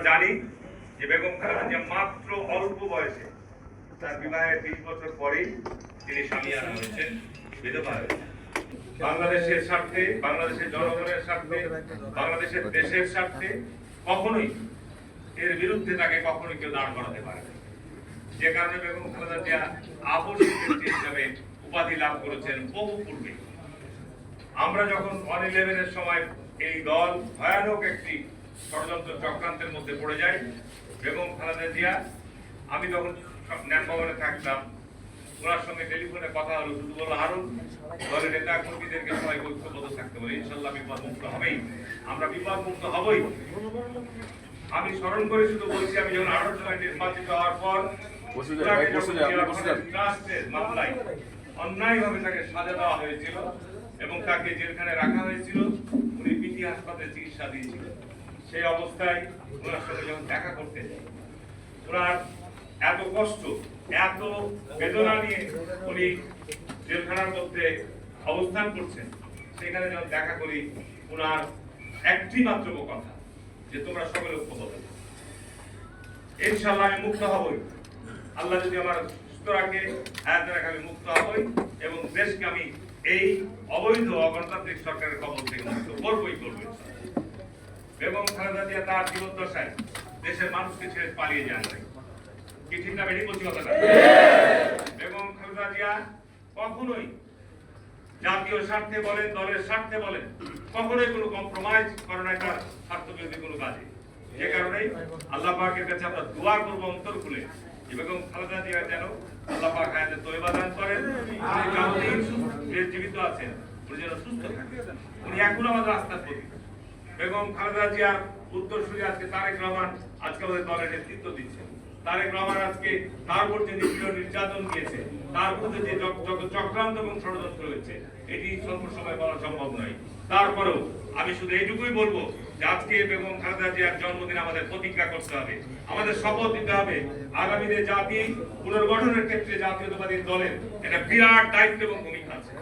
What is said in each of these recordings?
জানি যে বেগম খালেদা জিয়া মাত্র অল্প বয়সে তার বিবাহের 20 বছর পরেই তিনি স্বামীহারা হয়েছেন, বিধবা হয়েছেন। বাংলাদেশের স্বার্থে, বাংলাদেশের জনগণের স্বার্থে, বাংলাদেশের দেশের স্বার্থে কখনোই এর বিরুদ্ধে তাকে কখনোই কেউ দাঁড় করাতে পারে না। যে কারণে বেগম খালেদা জিয়া আবশ্যিক ব্যক্তি হিসাবে উপাধি লাভ করেছেন বহু পূর্বে। আমরা যখন 1/11-এর সময় এই দল ভয়ানক একটি ষড়যন্ত্র চক্রান্তের মধ্যে পড়ে যায়, বেগম খালেদা জিয়া, আমি তখন ন্যান ভবনে থাকতাম, ওনার সঙ্গে টেলিফোনে কথা হলো, শুধু বললো হারুন দলের নেতা কর্মীদেরকে সবাই ঐক্যবদ্ধ থাকতে বলে, ইনশাল্লাহ বিপদ মুক্ত হবেই, আমরা বিপদ মুক্ত হবই। আমি স্মরণ করে শুধু বলছি, আমি যখন 18 সময় নির্বাচিত হওয়ার পর মামলায় অন্যায়ভাবে তাকে সাজা দেওয়া হয়েছিল এবং তাকে জেলখানে রাখা হয়েছিল, উনি পিটি হাসপাতালে চিকিৎসা দিয়েছিল। সেই অবস্থায় ওনার সাথে যখন দেখা করতে যাই, ওনার এত কষ্ট, এত বেদনা নিয়ে উনি জেলখানার মধ্যে অবস্থান করছেন, সেখানে যখন দেখা করি, ওনার একটি মাত্র কথা যে তোমরা সকলে ঐক্যবদ্ধ, ইনশাআল্লাহ আমি মুক্ত হবই, আল্লাহ যদি আমার সুস্থ রাখে, আমি মুক্ত হবই এবং দেশকে আমি এই অবৈধ অগণতান্ত্রিক সরকারের কবল থেকে মুক্ত করবই করবো। বেগম খালেদা জিয়া তার জীবদ্দশায় দেশের মানুষকে ছেড়ে পালিয়ে যান নাই, কি ঠিক না বেশি বলছি কথাটা? বেগম খালেদা জিয়া কখনোই জাতীয় স্বার্থে বলেন, দলের স্বার্থে বলেন, কখনোই কোনো কম্প্রোমাইজ করে নাই তার স্বার্থ বিরোধী কোনো কাজে। যে কারণে আল্লাহ পাকের কাছে আমরা দোয়া করবো অন্তর খুলে, বেগম খালেদা জিয়া যেন আল্লাহ পাক হায়াতে তয়বা দান করেন, উনি জীবিত আছেন, উনি যেন সুস্থ থাকেন, উনি এখন আমাদের আস্থার প্রতীক। বেগম খালেদা জিয়ার উত্তরসূরি আজকে তারেক রহমান আজকে আমাদের দলের নেতৃত্ব দিচ্ছেন। তারেক রহমান আজকে তার উপর যে নির্যাতন দিয়েছে, তার বিরুদ্ধে যে যত চক্রান্ত এবং ষড়যন্ত্র হয়েছে, এটি স্বল্প সময় বলা সম্ভব নয়। তারপরেও আমি শুধু এইটুকুই বলবো যে আজকে বেগম খালেদা জিয়ার জন্মদিন আমাদের প্রতিজ্ঞা করতে হবে, আমাদের শপথ নিতে হবে, আগামীতে জাতি পুনর্গঠনের ক্ষেত্রে জাতীয়তাবাদী দলের একটা বিরাট দায়িত্ব এবং ভূমিকা আছে,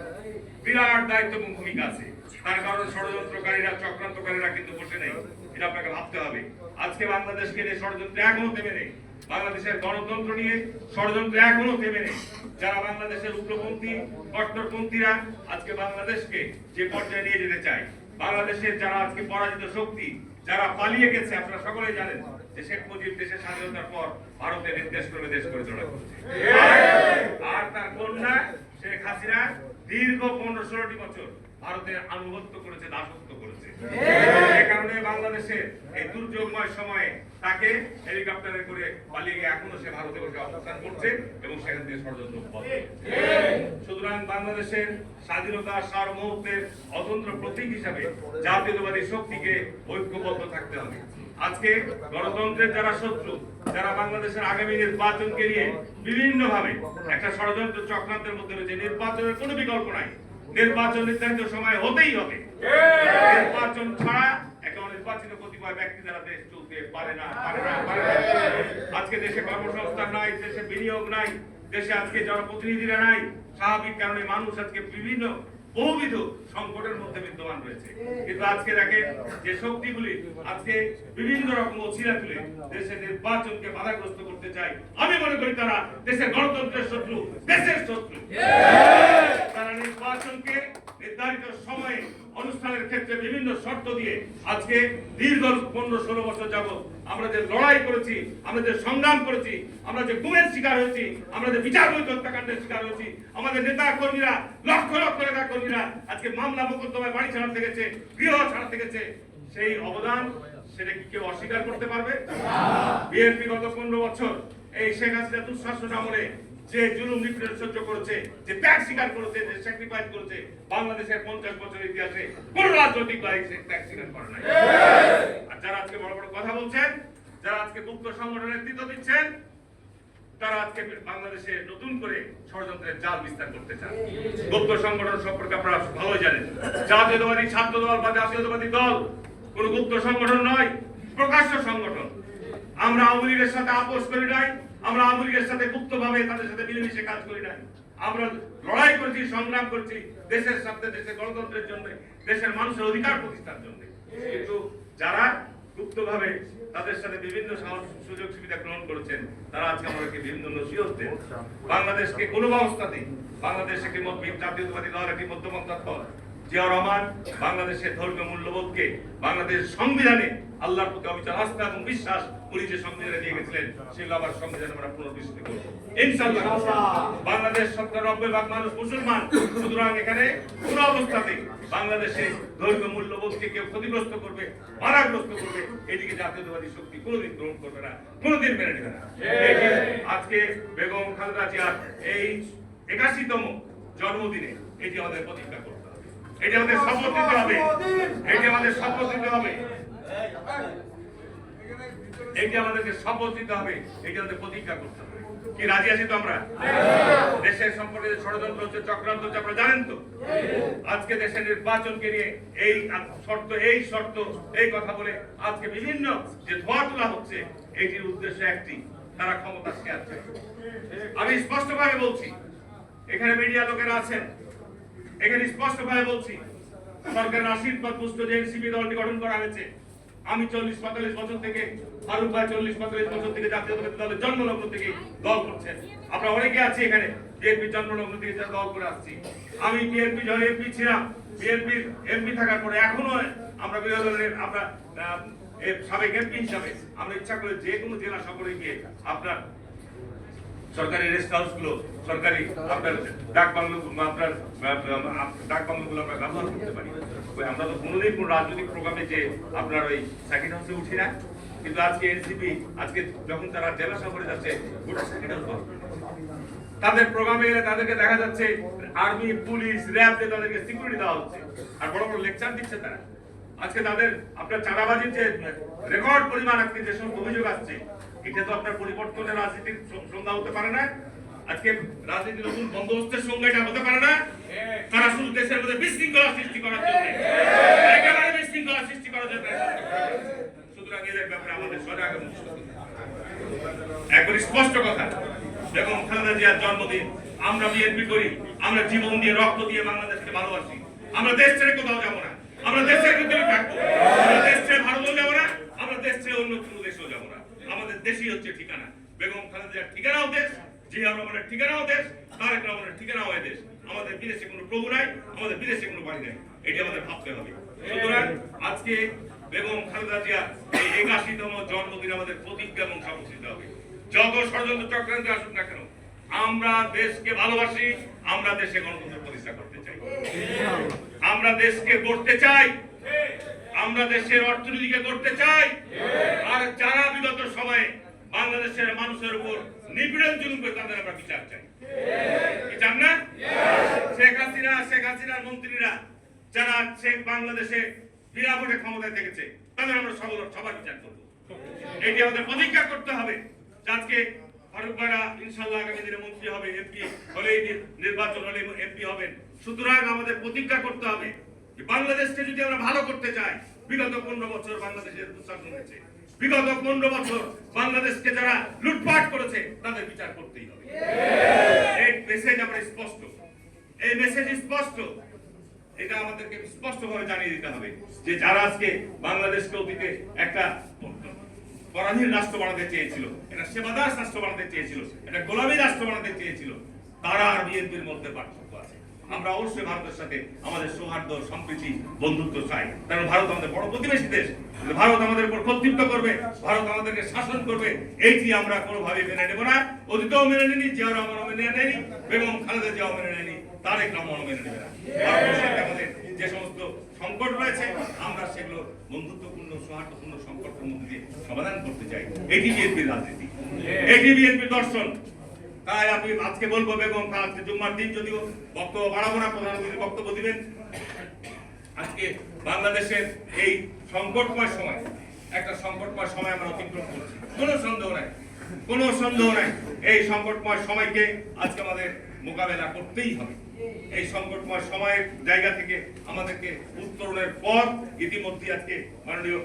বিরাট দায়িত্ব এবং ভূমিকা আছে। তার কারণে ষড়যন্ত্রকারীরা, চক্রান্তকারীরা কিন্তু বসে নেই, এটা আপনাকে ভাবতে হবে। আজকে বাংলাদেশকে নিয়ে ষড়যন্ত্র এখনো থেমে নেই, বাংলাদেশের গণতন্ত্র নিয়ে ষড়যন্ত্র এখনো থেমে নেই। যারা বাংলাদেশের উগ্রপন্থী, কট্টরপন্থীরা আজকে বাংলাদেশকে যে পর্যায়ে নিয়ে যেতে চায়, বাংলাদেশের যারা আজকে পরাজিত শক্তি, যারা পালিয়ে গেছে, আপনারা সকলেই জানেন যে শেখ মুজিব দেশের স্বাধীনতার পর ভারতের নির্দেশ করে দেশ পরিচালনা করছে, আর তার কন্যা শেখ হাসিনা দীর্ঘ 15-16টি বছর ভারতের আনুগত্য করেছে, দাসত্ব করেছে। এই কারণে বাংলাদেশের এই দুর্যোগময় সময়ে তাকে হেলিকপ্টারে করে পালিয়ে গিয়ে এখনো সে ভারতে বসে অবস্থান করছে এবং সেখান থেকে ষড়যন্ত্র করছে। সুতরাং বাংলাদেশের স্বাধীনতা সার্বভৌমত্বের অতন্ত্র প্রতীক হিসাবে জাতীয়তাবাদী শক্তিকে ঐক্যবদ্ধ থাকতে হবে। আজকে গণতন্ত্রের যারা শত্রু, যারা বাংলাদেশের আগামী নির্বাচনকে নিয়ে বিভিন্ন ভাবে একটা ষড়যন্ত্র চক্রান্তের মধ্যে রয়েছে, নির্বাচনের কোনো বিকল্প নাই, নির্বাচন নির্ধারিত সময় হতেই হবে, নির্বাচন ছাড়া একটা অনির্বাচিত কতিপয় ব্যক্তি দ্বারা দেশ চলতে পারে না। আজকে দেশে কর্মসংস্থান নাই, দেশে বিনিয়োগ নাই, দেশে আজকে জনপ্রতিনিধিরা নাই, স্বাভাবিক কারণে মানুষ আজকে বিভিন্ন বহুবিধ সংকটের মধ্যে বিদ্যমান রয়েছে। কিন্তু আজকে দেখেন যে শক্তিগুলি আজকে বিভিন্ন রকম অছিলা তুলে দেশের নির্বাচনকে বাধাগ্রস্ত করতে চায়, আমি মনে করি তারা দেশের গণতন্ত্রের শত্রু, দেশের শত্রু। তারা নির্বাচনকে নির্ধারিত সময়ে অনুষ্ঠানের ক্ষেত্রে বিভিন্ন শর্ত দিয়ে আজকে দীর্ঘ 15-16 বছর যাবত আমরা যে লড়াই করেছি, আমরা যে সংগ্রাম করেছি, আমরা যে গুমের শিকার হয়েছি, আমরা যে বিচার বহির্ভূত হত্যাকাণ্ডের শিকার হয়েছি, আমাদের নেতা কর্মীরা, লক্ষ লক্ষ নেতা কর্মীরা আজকে মামলা মোকদ্দমায় বাড়ি ছাড়াতে গেছে, গৃহ ছাড়াতে গেছে, সেই অবদান সেটা কি কেউ অস্বীকার করতে পারবে? বিএনপি গত 15 বছর এই শেখ হাসিনা দুঃশাসন আমলে যে জুলুম নিপীড়ন সহ্য করেছে, যে ত্যাগ স্বীকার করেছে, যে স্যাক্রিফাইস করেছে, বাংলাদেশের 50 বছরের ইতিহাসে কোন রাজনৈতিক দল ত্যাগ স্বীকার করে নাই। আর যারা আজকে বড় বড় কথা বলছেন, যারা আজকে মুক্ত সংগঠনের নেতৃত্ব দিচ্ছেন, তারা আজকে বাংলাদেশে নতুন করে ষড়যন্ত্রের জাল বিস্তার করতে চান। গুপ্ত সংগঠন সম্পর্কে আপনারা ভালোই জানেন, জাতীয়তাবাদী ছাত্র দল বা জাতীয়তাবাদী দল কোন গুপ্ত সংগঠন নয়, প্রকাশ্য সংগঠন। আমরা আওয়ামী লীগের সাথে আপোষ করি নাই, আমরা আওয়ামী লীগের সাথে গুপ্তভাবে তাদের সাথে মিলেমিশে কাজ করি নাই। আমরা লড়াই করেছি, সংগ্রাম করেছি দেশের স্বার্থে, দেশের গণতন্ত্রের জন্য, দেশের মানুষের অধিকার প্রতিষ্ঠার জন্য। কিন্তু যারা গুপ্তভাবে তাদের সাথে বিভিন্ন সুযোগ সুবিধা গ্রহণ করেছেন, তারা আজকে আমাদেরকে বিভিন্ন নসিহত দেন। বাংলাদেশকে কোনো অবস্থাতেই, বাংলাদেশ একটি জাতীয়তাবাদী দল, একটি মধ্যপন্থা দল। জিয়াউর রহমান বাংলাদেশের ধর্মীয় মূল্যবোধকে, বাংলাদেশ সংবিধানে আল্লাহর প্রতি অবিচল আস্থা এবং বিশ্বাস উনি যে সংবিধানে দিয়ে গেছিলেন, সেগুলো আবার সংবিধানে আমরা পুনর্বিষ্কৃত করব ইনশাআল্লাহ। বাংলাদেশ ৯০% মানুষ মুসলমান, সুতরাং এখানে কোনো অবস্থাতেই বাংলাদেশে ধর্মীয় মূল্যবোধকে কেউ ক্ষতিগ্রস্ত করবে, বাধাগ্রস্ত করবে, এদিকে জাতীয়তাবাদী শক্তি কোনোদিন গ্রহণ করবে না, কোনোদিন মেনে নেবে না। আজকে বেগম খালেদা জিয়ার এই ৮১তম জন্মদিনে এটি আমাদের প্রতিজ্ঞা করতে হবে, এটি আমাদের শপথ নিতে হবে, এটি আমাদের শপথ নিতে হবে, এটি আমাদেরকে শপথ নিতে হবে, এটি আমাদের প্রতিজ্ঞা করতে হবে। কি রাজি আছি তো আমরা? দেশের সম্পর্কে ষড়যন্ত্র হচ্ছে, চক্রান্ত হচ্ছে, আপনারা জানেন তো। আজকে দেশের নির্বাচনকে নিয়ে এই শর্ত এই কথা বলে আজকে বিভিন্ন যে ধোয়া তোলা হচ্ছে, এটির উদ্দেশ্য একটি, তারা ক্ষমতা শেয়ার চায়। আমি স্পষ্টভাবে বলছি, এখানে মিডিয়া লোকেরা আছেন, এখানে স্পষ্টভাবে বলছি, সরকারের আশীর্বাদ পুষ্ট যে এনসিপি দলটি গঠন করা হয়েছে, আমি ৪০-৪৫ বছর থেকে, ফারুক ভাই ৪০-৪৫ বছর থেকে জাতীয়তাবাদী দলের জন্মলগ্ন থেকে দল করছেন। আমরা অনেকে আছি এখানে বিএনপি জন্মলগ্ন থেকে দল করে আসছি। আমি বিএনপি যখন এমপি ছিলাম, বিএনপির এমপি থাকার পরে এখনো আমরা বিরোধী দলের আমরা সাবেক এমপি হিসাবে আমরা ইচ্ছা করে যে কোনো জেলা সফরে গিয়ে আপনার সরকারি রেস্ট হাউস গুলো, সরকারি আপনার ডাক বাংলোগুলো আমরা ব্যবহার করতে পারি। আমরা তো কোনোদিন কোনো রাজনৈতিক প্রোগ্রামে যে আপনার ওই সেকেন্ড হাউসে উঠি না, কিন্তু আজকে এনসিপি আজকে যখন তারা জেলা সফরে যাচ্ছে, গোটা সেকেন্ড হাউস তাদের প্রোগ্রামে গেলে তাদেরকে দেখা যাচ্ছে আর্মি, পুলিশ, র্যাব দিয়ে তাদেরকে সিকিউরিটি দেওয়া হচ্ছে, আর বড় বড় লেকচার দিচ্ছে তারা। আজকে তাদের আপনার চাঁদাবাজির যে রেকর্ড পরিমাণ আজকে যে সমস্ত অভিযোগ আসছে, এটা তো আপনার পরিবর্তনের রাজনীতির সংজ্ঞা হতে পারে না। আজকে রাজনীতির নতুন বন্দোবস্তের সংজ্ঞা এটা হতে পারে না। তারা শুধু দেশের মধ্যে বিশৃঙ্খলা সৃষ্টি করার জন্য, একেবারে বিশৃঙ্খলা সৃষ্টি করার জন্য। সুতরাং এদের ব্যাপারে আমাদের সজাগ এবং একবার স্পষ্ট কথা, বেগম খালেদা জিয়ার জন্মদিন আমরা বিএনপি করি, আমরা জীবন দিয়ে রক্ত দিয়ে বাংলাদেশকে ভালোবাসি। আমরা দেশ ছেড়ে কোথাও যাবো না, আমরা দেশের ভিতরে থাকবো। আমরা দেশ ছেড়ে ভারতেও যাবো না, আমরা দেশ ছেড়ে অন্য কোনো দেশেও যাবো না। আমাদের দেশই হচ্ছে ঠিকানা। বেগম খালেদা জিয়ার ঠিকানাও দেশ, জিয়া রহমানের ঠিকানাও দেশ, তারেক রহমানের ঠিকানাও দেশ। আমাদের বিদেশে কোনো প্রভু নাই, আমাদের বিদেশে কোনো বাড়ি নাই, এটি আমাদের ভাবতে হবে। সুতরাং আজকে বেগম খালেদা জিয়ার এই ৮১তম জন্মদিন আমাদের প্রতিজ্ঞা এবং শপথ নিতে হবে। যত ষড়যন্ত্র চক্রান্ত আসুক না কেন, আমরা দেশকে ভালোবাসি, আমরা দেশে গণতন্ত্র প্রতিষ্ঠা করতে চাই, আমরা দেশকে গড়তে চাই, আমরা দেশের অর্থনীতিকে করতে চাই। আর যারা বিগত সময়ে বাংলাদেশের মানুষের উপর নিপীড়ন জুলুম করে, তাদের আমরা বিচার চাই। চান না? শেখ হাসিনার মন্ত্রীরা যারা বাংলাদেশে বিনা ভোটে ক্ষমতায় থেকেছে, তাদের আমরা সবার বিচার করবো। এটি আমাদের প্রতিজ্ঞা করতে হবে। আজকে ফারুক ভাইরা ইনশাআল্লাহ আগামী দিনে মন্ত্রী হবে, এমপি হলেই নির্বাচন হলে এমপি হবেন। সুতরাং আমাদের প্রতিজ্ঞা করতে হবে যে বাংলাদেশকে যদি আমরা ভালো করতে চাই, বিগত ১৫ বছর বাংলাদেশের দুঃশাসন হয়েছে, বিগত ১৫ বছর বাংলাদেশকে যারা লুটপাট করেছে, তাদের বিচার করতেই হবে। এই মেসেজ আমরা স্পষ্ট, এই মেসেজ স্পষ্ট, এটা আমাদেরকে স্পষ্টভাবে জানিয়ে দিতে হবে যে যারা আজকে বাংলাদেশকে অতীতে একটা পরাধীন রাষ্ট্র বানাতে চেয়েছিল, এটা সেবাদাস রাষ্ট্র বানাতে চেয়েছিল, এটা গোলামী রাষ্ট্র বানাতে চেয়েছিল, তারা আর বিএনপির মধ্যে পার্থক্য আছে। আমরা অবশ্যই ভারতের সাথে আমাদের সৌহার্দ্য, সম্প্রীতি, বন্ধুত্ব চাই, কারণ ভারত আমাদের বড় প্রতিবেশী দেশ। ভারত আমাদের উপর কর্তৃত্ব করবে, ভারত আমাদেরকে শাসন করবে, এইটি আমরা কোনোভাবে মেনে নেব না। অতীতেও মেনে নিনি, জিয়া রহমানও মেনে নেয়নি, বেগম খালেদা জিয়াও মেনে নেয়নি, তারেক রহমানও মেনে নেবে না। ভারতের সাথে আমাদের যে সমস্ত সংকট রয়েছে, আমরা সেগুলো বন্ধুত্বপূর্ণ, সৌহার্দ্যপূর্ণ সম্পর্কের মধ্যে দিয়ে সমাধান করতে চাই। এটি বিএনপির রাজনীতি, এটি বিএনপির দর্শন। তাই আমি আজকে বলবো, বেগম আজকে জুম্মার দিন যদিও বক্তব্য বাড়াবো না, প্রধানমন্ত্রী বক্তব্য দিবেন। আজকে বাংলাদেশের এই সংকটময় সময়, একটা সংকটময় সময় আমরা অতিক্রম করছি, কোনো সন্দেহ নাই, কোনো সন্দেহ নাই। এই সংকটময় সময়কে আজকে আমাদের মোকাবেলা করতেই হবে। এই সংকটময় সময়ের জায়গা থেকে আমাদেরকে উত্তরণের পর ইতিমধ্যে আজকে মাননীয়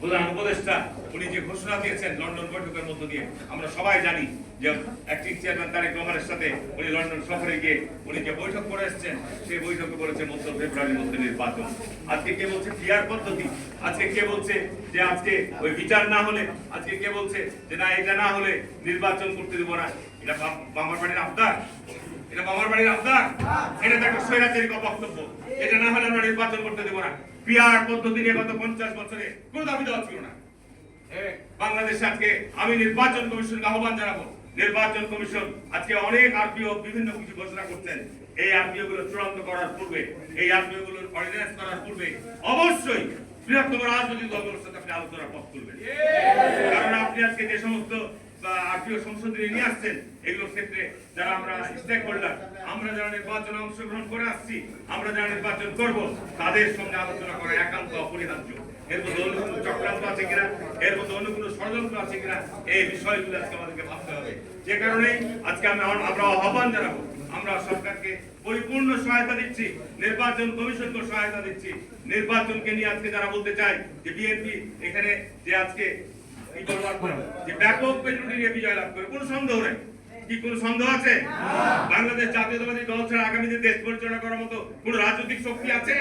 প্রধান উপদেষ্টা উনি যে ঘোষণা দিয়েছেন লন্ডন বৈঠকের মধ্য দিয়ে, আমরা সবাই জানি যে অ্যাক্টিং চেয়ারম্যান তারেক রহমানের সাথে উনি লন্ডন সফরে গিয়ে উনি যে বৈঠক করে এসেছেন, সেই বৈঠকে বলেছে মধ্য ফেব্রুয়ারির মধ্যে নির্বাচন। আজকে কে বলছে পিআর পদ্ধতি, আজকে কে বলছে যে আজকে ওই বিচার না হলে, আজকে কে বলছে যে না এটা না হলে নির্বাচন করতে দেবো না। এটা বাবার বাড়ির আবদার, এটা বাবার বাড়ির আবদার, এটা তো একটা স্বৈরাচারী বক্তব্য। এটা না হলে আমরা নির্বাচন করতে দেবো না। পিআর পদ্ধতি নিয়ে গত 50 বছরে কোনো দাবি দেওয়া ছিল না। বাংলাদেশে আজকে আমি নির্বাচন কমিশনকে আহ্বান জানাবো, নির্বাচন কমিশন আজকে অনেক আরপিও বিভিন্ন কিছু ঘোষণা করছেন। এই আরপিও গুলো চূড়ান্ত করার পূর্বে, এই আরপিও গুলোর অর্ডিন্যান্স করার পূর্বে অবশ্যই বৃহত্তম রাজনৈতিক দলগুলোর সাথে আপনি আলোচনার পথ খুলবেন। কারণ আপনি আজকে যে সমস্ত আরপিও সংসদে নিয়ে আসছেন, এগুলোর ক্ষেত্রে যারা আমরা স্টেক হোল্ডার, আমরা যারা নির্বাচনে অংশগ্রহণ করে আসছি, আমরা যারা নির্বাচন করব, তাদের সঙ্গে আলোচনা করা একান্ত অপরিহার্য। এর মধ্যে অন্য কোনো চক্রান্ত আছে কিনা, এর মধ্যে অন্য কোনো ষড়যন্ত্র আছে কিনা, এই বিষয়গুলো আজকে আমাদেরকে ভাবতে হবে। যে কারণে আজকে আমরা আহ্বান জানাবো, আমরা সরকারকে পরিপূর্ণ সহায়তা দিচ্ছি, নির্বাচন কমিশনকে সহায়তা দিচ্ছি। নির্বাচনকে নিয়ে আজকে যারা বলতে চায় যে বিএনপি এখানে যে আজকে যে ব্যাপক মেজরিটি নিয়ে বিজয় লাভ করে, কোনো সন্দেহ নেই। কি কোনো সন্দেহ আছে? বাংলাদেশ জাতীয়তাবাদী দল ছাড়া আগামীতে দেশ পরিচালনা করার মতো কোন রাজনৈতিক শক্তি আছে?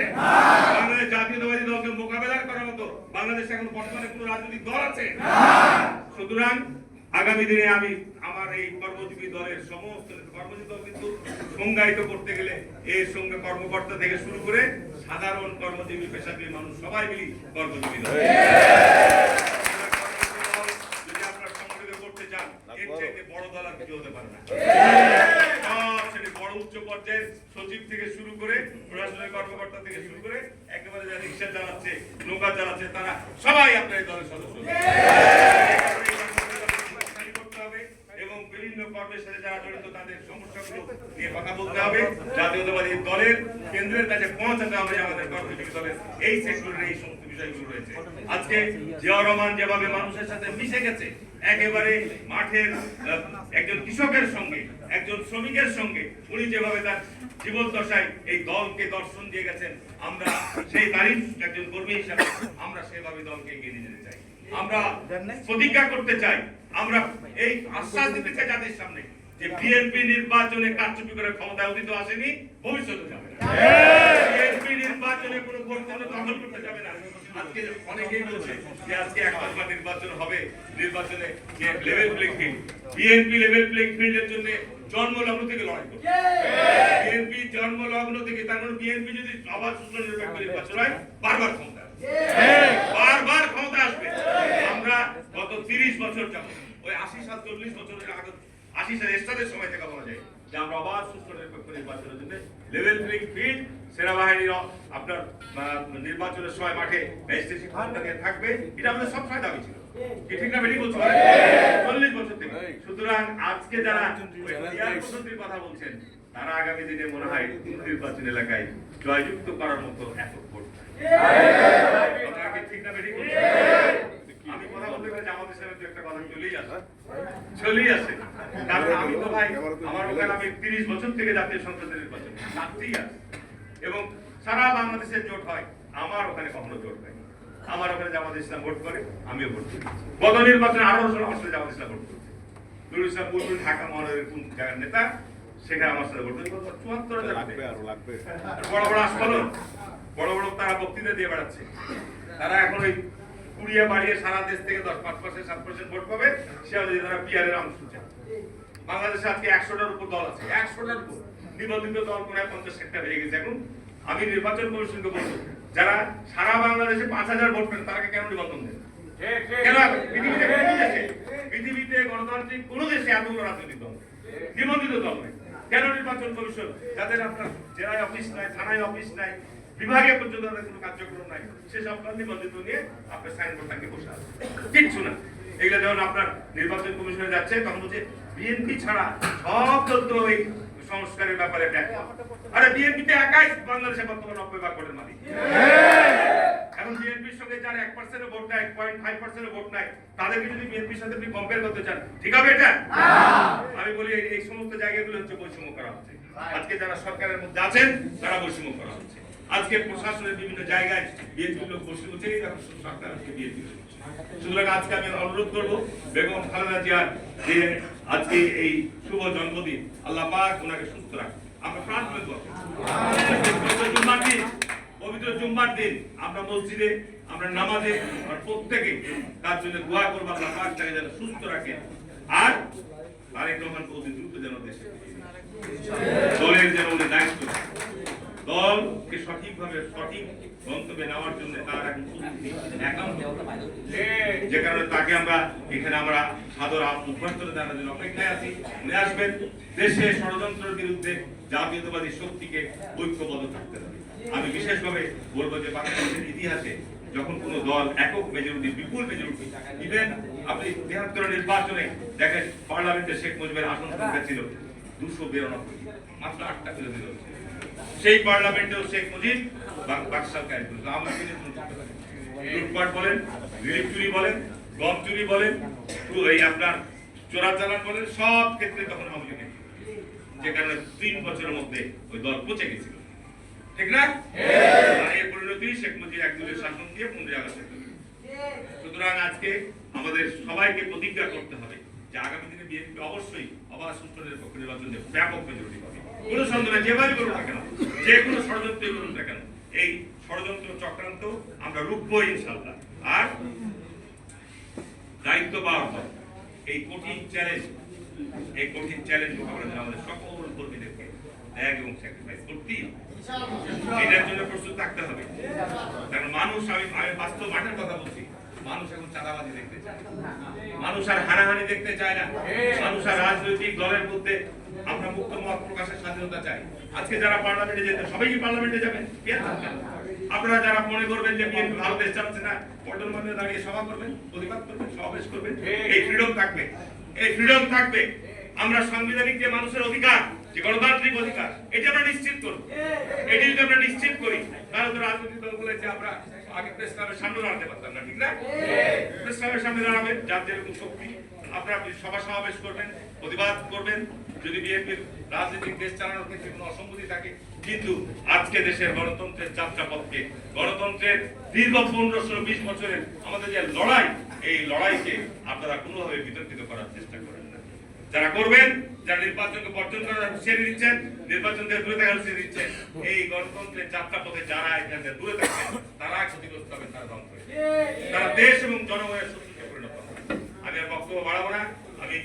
বাংলাদেশ জাতীয়তাবাদী দলকে মোকাবেলা করার মতো বাংলাদেশে এখন বর্তমানে কোন রাজনৈতিক দল আছে? সুতরাং আগামী দিনে আমি আমার এই কর্মজীবী দলের সমস্ত কর্মজীবী দল কিন্তু সংজ্ঞায়িত করতে গেলে এর সঙ্গে কর্মকর্তা থেকে শুরু করে সাধারণ কর্মজীবী পেশাজীবী মানুষ সবাই মিলি কর্মজীবী দল। বড় দল আর কিছু হতে পারে না। বড় উচ্চ পর্যায়ের সচিব থেকে শুরু করে প্রশাসনিক কর্মকর্তা থেকে শুরু করে একেবারে যারা রিক্সা চালাচ্ছে, নৌকা চালাচ্ছে, তারা সবাই আপনার এই দলের সদস্য করতে হবে এবং বিভিন্ন কর্মের সাথে যারা জড়িত তাদের সমস্যাগুলো নিয়ে কথা বলতে হবে। জাতীয়তাবাদী দলের কেন্দ্রের কাছে পৌঁছাতে হবে আমাদের কর্মজীবী দলের এই সেক্টরের এই সমস্ত বিষয়গুলো রয়েছে। আজকে জিয়াউর রহমান যেভাবে মানুষের সাথে মিশে গেছে, একেবারে মাঠের একজন কৃষকের সঙ্গে, একজন শ্রমিকের সঙ্গে উনি যেভাবে তার জীবন দশায় এই দলকে দর্শন দিয়ে গেছেন, আমরা সেই তারিফ একজন কর্মী হিসাবে আমরা সেভাবে দলকে এগিয়ে নিয়ে যেতে চাই। আমরা প্রতিজ্ঞা করতে চাই, আমরা এই আশ্বাস দিতে চাই জাতির সামনে যে বিএনপি নির্বাচনে কারচুপি করে ক্ষমতায় অতীত আসেনি, ভবিষ্যতে যাবে না। বিএনপি নির্বাচনে কোনো ভোট দখল করতে যাবে না। আজকে অনেকেই বলছে যে আজকে একতরফা নির্বাচন হবে, নির্বাচনে যে level playing field, BNP level playing ফিল্ডের জন্য জন্মলগ্ন থেকে লড়াই করবে। বিএনপি জন্মলগ্ন থেকে, তার মানে বিএনপি যদি আবার সুষ্ঠু নিরপেক্ষ নির্বাচন হয়, বারবার ক্ষমতা আসবে, বারবার ক্ষমতা আসবে। আমরা গত 30 বছর যাবত ওই 80-40 বছরের আগে 80 সালের এরশাদের সময় থেকে বলা যায় যে আমরা আবার সুষ্ঠু নিরপেক্ষ নির্বাচনের জন্য লেভেল প্লেইং ফিল্ড, সেনাবাহিনীর আপনার নির্বাচনের সময় মাঠে ম্যাজিস্ট্রেসি ক্ষমতা নিয়ে থাকবে, এটা আমাদের সব সময় দাবি ছিল। কি ঠিক না বেটি বলছো? 40 বছর থেকে। সুতরাং আজকে যারা পদ্ধতির কথা বলছেন, তারা আগামী দিনে মনে হয় নির্বাচন এলাকায় জয়যুক্ত করার মতো এফোর্ট করবে। ঠিক না বেটি বলছো? আমি কথা বলতে গেলে জামাত ইসলামের একটা কথা চলেই আসে। কারণ আমি তো ভাই আমার ওখানে আমি 30 বছর থেকে জাতীয় সংসদের নির্বাচন করতেই আছে এবং সারা বাংলাদেশের জোট হয়, আমার ওখানে কখনো জোট হয়। আমার ওখানে জামাত ইসলাম ভোট করে, আমিও ভোট করি। গত নির্বাচনে 18 বছরে জামাত ইসলাম ভোট করেছে। নুরুল ইসলাম বুলবুল ঢাকা মহানগরের কোন জায়গার নেতা, সেখানে আমার সাথে ভোট করেছে। 74,000 লাগবে। বড় বড় আস্ফালন, বড় বড় তারা বক্তৃতা দিয়ে বেড়াচ্ছে। তারা এখন ওই কুড়িয়ে বাড়িয়ে সারা দেশ থেকে 10-5%, 7% ভোট পাবে, সে অনুযায়ী তারা পিআরের অংশ চায়। বাংলাদেশে আজকে 100টার উপর দল আছে, 100টার উপর নিবন্ধিত দল প্রায় 50-60টা হয়ে গেছে। এখন আমি নির্বাচন কমিশনকে বলবো, যারা সারা বাংলাদেশে 5000 ভোট পেন, তারাকে কেন নিবন্ধন দেন? কেন? পৃথিবীতে গণতান্ত্রিক কোন দেশে এতগুলো রাজনৈতিক দল, নিবন্ধিত দল নেই। কেন নির্বাচন কমিশন, যাদের আপনার জেলায় অফিস নাই, থানায় অফিস নাই, বিভাগে পর্যন্ত তাদের কোনো কার্যক্রম নাই, সেসব নিবন্ধিত নিয়ে আপনার সাইনবোর্ড থাকে বসে আছে, কিচ্ছু না। এগুলো যখন আপনার নির্বাচন কমিশনে যাচ্ছে, তখন বলছে বিএনপি ছাড়া সব দল তো এই সংস্কারের ব্যাপারে ব্যাখ্যা। আরে বিএনপিতে একাই বাংলাদেশে বর্তমানে 90% ভোটের মালিক। এখন বিএনপির সঙ্গে যার 1% ভোট নাই, 0.5% ভোট নাই, তাদেরকে যদি বিএনপির সাথে আপনি কম্পেয়ার করতে চান, ঠিক হবে এটা? আমি বলি এই সমস্ত জায়গাগুলো হচ্ছে বৈষম্য করা হচ্ছে। আজকে যারা সরকারের মধ্যে আছেন, তারা বৈষম্য করা হচ্ছে। আজকে প্রশাসনের বিভিন্ন জায়গায় বিএনপির লোক বসে বলছে, সরকার আজকে বিএনপি সুতরাং আজকে আমি অনুরোধ করবো বেগম খালেদা জিয়ার যে আজকে এই শুভ জন্মদিন, আল্লাহ পাক ওনাকে সুস্থ রাখে। আমরা প্রার্থনা করব পবিত্র জুম্মার দিন আমরা মসজিদে, আমরা নামাজে প্রত্যেকে তার জন্য দোয়া করবো, আল্লাহ পাক তাকে যেন সুস্থ রাখে। আর তারেক রহমানকে অতি দ্রুত যেন দেশে দলের যেন উনি দায়িত্ব, দলকে সঠিকভাবে সঠিক গন্তব্যে নেওয়ার জন্য তার এখন যে কারণে তাকে আমরা এখানে আমরা সাদর অভ্যর্থনা জানার জন্য অপেক্ষায় আছি। উনি আসবেন, দেশে ষড়যন্ত্রের বিরুদ্ধে জাতীয়তাবাদী শক্তিকে ঐক্যবদ্ধ থাকতে হবে। আমি বিশেষভাবে বলবো যে বাংলাদেশের ইতিহাসে যখন কোন দল একক মেজরিটি, বিপুল মেজরিটি, ইভেন আপনি ৭৩ নির্বাচনে দেখেন পার্লামেন্টে শেখ মুজিবের আসন সংখ্যা ছিল 292, মাত্র 8টা করে দিল। সেই পার্লামেন্টেও শেখ মুজিব বাকশাল কায়েম করেছিল। আমরা লুটপাট বলেন, রিলিফ চুরি বলেন, গম চুরি বলেন, এই আপনার চোরাচালান বলেন, সব ক্ষেত্রে তখন আওয়ামী লীগ, যে কারণে 3 বছরের মধ্যে ওই দল পচে গেছিল, ঠিক না? এর পরিণতি শেখ মুজিব একদলের শাসন দিয়ে 15 আগস্ট। সুতরাং আজকে আমাদের সবাইকে প্রতিজ্ঞা করতে হবে যে আগামী দিনে বিএনপি অবশ্যই অবাধ সুষ্ঠু নিরপেক্ষ নির্বাচনে ব্যাপক মেজরিটি পাবে। কোনো সন্দেহ নেই, যেভাবে করুন না কেন, যে কোনো ষড়যন্ত্র করুন না কেন, এই ষড়যন্ত্র চক্রান্ত আমরা রুখবো ইনশাআল্লাহ। আর দায়িত্ব পাওয়ার পর এই কঠিন চ্যালেঞ্জ মোকাবেলা করে আমাদের সকল কর্মীদেরকে ত্যাগ এবং স্যাক্রিফাইস করতেই হবে। এটার জন্য প্রস্তুত থাকতে হবে। কারণ মানুষ, আমি বাস্তব মাঠের কথা বলছি, মানুষ এখন চাঁদাবাজি দেখতে চায়, মানুষ আর হানাহানি দেখতে চায় না, মানুষ আর রাজনৈতিক দলের মধ্যে আমরা মুক্ত মত প্রকাশের স্বাধীনতা চাই। আজকে যারা পার্লামেন্টে যেতে, সবাই কি পার্লামেন্টে যাবেন? আপনারা যারা মনে করবেন যে বিএনপি ভালো দেশ চালাচ্ছে না, পল্টন মন্দিরে দাঁড়িয়ে সভা করবেন, প্রতিবাদ করবেন, সমাবেশ করবেন, এই ফ্রিডম থাকবে, এই ফ্রিডম থাকবে। আমরা সাংবিধানিক যে মানুষের অধিকার, যে গণতান্ত্রিক অধিকার, এটা আমরা নিশ্চিত করব। এটি যদি আমরা নিশ্চিত করি, তাহলে তো রাজনৈতিক দলগুলো যে আমরা আগে প্রেস ক্লাবের সামনে দাঁড়াতে পারতাম না, ঠিক না? প্রেস ক্লাবের সামনে দাঁড়াবেন, যার যেরকম শক্তি, আপনারা সভা সমাবেশ করবেন, প্রতিবাদ করবেন। যদি বিএনপির রাজনৈতিক দেশ চালানোর ক্ষেত্রে কোনো অসঙ্গতি থাকে, কিন্তু আজকে দেশের গণতন্ত্রের যাত্রাপথকে, গণতন্ত্রের দীর্ঘ 15-20 বছরের আমাদের যে লড়াই, এই লড়াইকে আপনারা কোনোভাবে বিতর্কিত করার চেষ্টা করেন না। যারা করবেন, যারা নির্বাচনকে বর্জন করার হুঁশিয়ারি দিচ্ছেন, নির্বাচন থেকে দূরে থাকার হুঁশিয়ারি দিচ্ছেন, এই গণতন্ত্রের যাত্রাপথে যারা এখানে দূরে থাকবেন, তারা ক্ষতিগ্রস্ত হবেন, তারা ধ্বংস হবে, তারা দেশ এবং জনগণের শত্রুতে পরিণত হবে। আমি আর বক্তব্য বাড়াবো না। আমি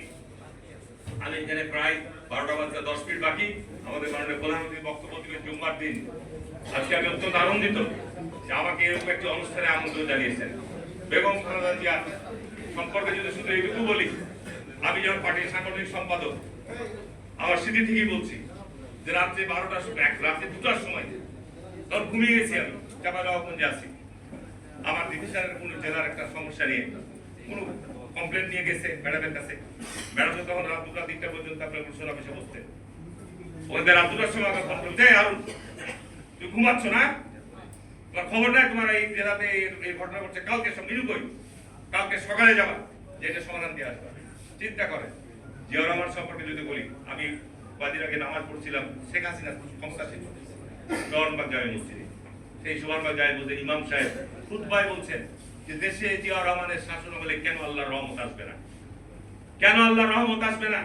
এখানে প্রায় 12টা বাজতে 10 মিনিট বাকি। আমাদের মাননীয় প্রধানমন্ত্রী বক্তব্য দিবেন জুম্মার দিন। আজকে আমি অত্যন্ত আনন্দিত যে আমাকে এরকম একটি অনুষ্ঠানে আমন্ত্রণ জানিয়েছেন। বেগম খালেদা জিয়া সম্পর্কে যদি শুধু এইটুকু বলি, আমি যখন পার্টির সাংগঠনিক সম্পাদক, আমার স্মৃতি থেকেই বলছি যে রাত্রে 12টার সময়, রাত্রে 2টার সময় তখন ঘুমিয়ে গেছি, আমি চাপাগাঁওগঞ্জে আছি। আমার ডিভিশনের কোন জেলার একটা সমস্যা নিয়ে কোন কমপ্লেন নিয়ে গেছে ম্যাডামের কাছে। ম্যাডাম তখন রাত 2টা-3টা পর্যন্ত আপনার প্রশাসন অফিসে বসতেন। ওদের রাত 2টার সময় আমার ফোন করতে, আরুন তুই ঘুমাচ্ছ না? তোমার খবর নাই তোমার এই জেলাতে এই ঘটনা ঘটছে, কালকে সব নিরুপয়, কালকে সকালে যাবা, যে এটা সমাধান দিয়ে আসবা। চিন্তা করেন, জিয়াউর রহমান সম্পর্কে যদি বলি, আমি কদিন আগে নামাজ পড়ছিলাম, শেখ হাসিনা ক্ষমতা ছিল সোহানবাগ জামে মসজিদে। সেই সোহানবাগ জামে মসজিদে ইমাম সাহেব খুতবায় বলছেন যে দেশে জিয়াউর রহমানের শাসন আমলে কেন আল্লাহর রহমত আসবে না, কেন আল্লাহর রহমত আসবে না?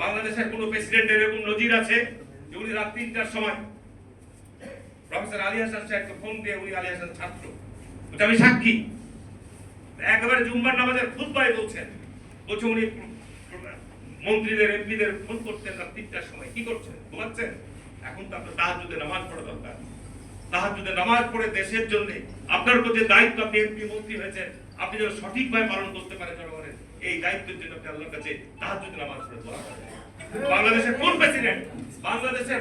বাংলাদেশের কোন প্রেসিডেন্টের এরকম নজির আছে যে উনি রাত 3টার সময় প্রফেসর আলী হাসান সাহেবকে ফোন দিয়ে, উনি আলী হাসান ছাত্র, আমি সাক্ষী, একেবারে জুম্মার নামাজের খুতবায় বলছেন উনি মন্ত্রীদের, এমপিদের ফোন করতেন রাত 3টার সময়। কি করছেন? ঘুমাচ্ছেন? এখন তো আপনার তাহাজ্জুদে নামাজ পড়া দরকার। তাহাজ্জুদে নামাজ পড়ে দেশের জন্য আপনার উপর যে দায়িত্ব, আপনি এমপি মন্ত্রী হয়েছেন, আপনি যেন সঠিকভাবে পালন করতে পারেন জনগণের এই দায়িত্বের জন্য আপনি আল্লাহর কাছে তাহাজ্জুদে নামাজ পড়ে দোয়া করেন। বাংলাদেশের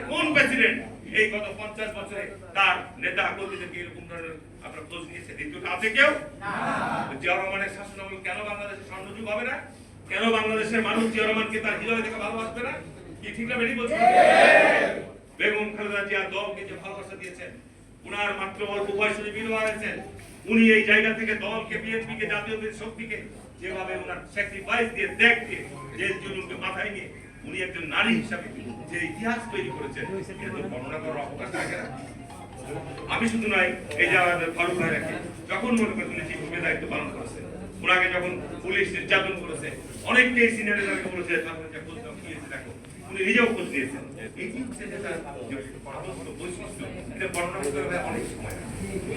কোন প্রেসিডেন্ট এই গত 50 বছরে তার নেতা কর্মীদেরকে এরকম ধরনের আপনার খোঁজ নিয়েছে? দ্বিতীয়টা আছে কেউ? জিয়াউর রহমানের শাসনামল কেন বাংলাদেশের স্বর্ণযুগ হবে না? কেন বাংলাদেশের মানুষ জিয়াউর রহমানকে তার হৃদয় থেকে ভালোবাসবে না? কি ঠিক না বেশি বলছেন? বেগম খালেদা জিয়া দলকে যে ভালোবাসা দিয়েছেন, উনার মাত্র অল্প বয়সে বিধবা হয়েছেন, উনি এই জায়গা থেকে দলকে, বিএনপিকে, জাতীয় শক্তিকে যেভাবে উনার স্যাক্রিফাইস দিয়ে, ত্যাগ দিয়ে, যে জুলুমকে মাথায় নিয়ে উনি একজন নারী হিসাবে যে ইতিহাস তৈরি করেছেন, এটা তো বর্ণনা করার অবকাশ থাকে না। আমি শুধু নয়, এই যে আমাদের ফারুক ভাই রাখে যখন মনে করেন উনি চিফ দায়িত্ব পালন করেছে, ওনাকে যখন পুলিশ নির্যাতন করেছে, অনেককেই সিনিয়রদেরকে বলেছে দেখো, উনি নিজেও খোঁজ দিয়েছেন। এই যে হচ্ছে যেটা বৈশিষ্ট্য, এটা বর্ণনা করতে অনেক সময়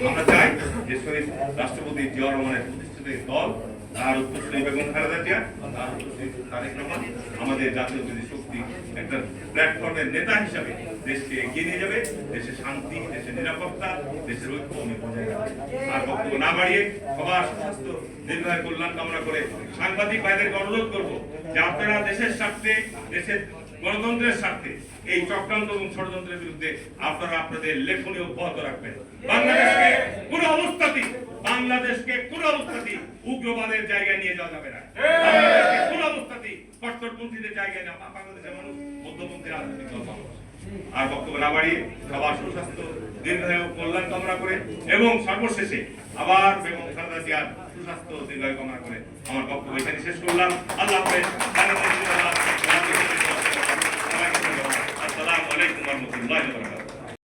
আমরা চাই যে শহীদ রাষ্ট্রপতি জিয়া রহমানের প্রতিষ্ঠিত দল, তার উত্তরসূরি বেগম খালেদা জিয়া, তার উত্তরসূরি তারেক রহমান আমাদের জাতীয় শক্তি একটা প্ল্যাটফর্মের নেতা হিসাবে দেশকে এগিয়ে নিয়ে যাবে, দেশের শান্তি, দেশের নিরাপত্তা, দেশের ঐক্য বজায় রাখবে। আর বক্তব্য না বাড়িয়ে সবার সুস্বাস্থ্য দীর্ঘায়ু কল্যাণ কামনা করে সাংবাদিক ভাইদেরকে অনুরোধ করবো যে আপনারা দেশের স্বার্থে, দেশের গণতন্ত্রের স্বার্থে এই চক্রান্ত এবং ষড়যন্ত্রের বিরুদ্ধে আপনারা আপনাদের লেখনী অব্যাহত রাখবেন। বাংলাদেশকে কোন অবস্থাতেই উগ্রবাদের জায়গায় নিয়ে যাওয়া যাবে না। বাংলাদেশকে কোন অবস্থাতেই কট্টরপন্থীদের জায়গায় না। বাংলাদেশের মানুষ মধ্যপন্থী রাজনৈতিক দল মানুষ। আর বক্তব্য না বাড়িয়ে সবার সুস্বাস্থ্য দীর্ঘায়ু কল্যাণ কামনা করে এবং সর্বশেষে আবার বেগম খালেদা জিয়ার সুস্বাস্থ্য দীর্ঘায়ু কামনা করে আমার বক্তব্য এখানে শেষ করলাম। আল্লাহ হাফেজ। আসসালামু আলাইকুম ওয়া রাহমাতুল্লাহি ওয়া বারাকাতুহু।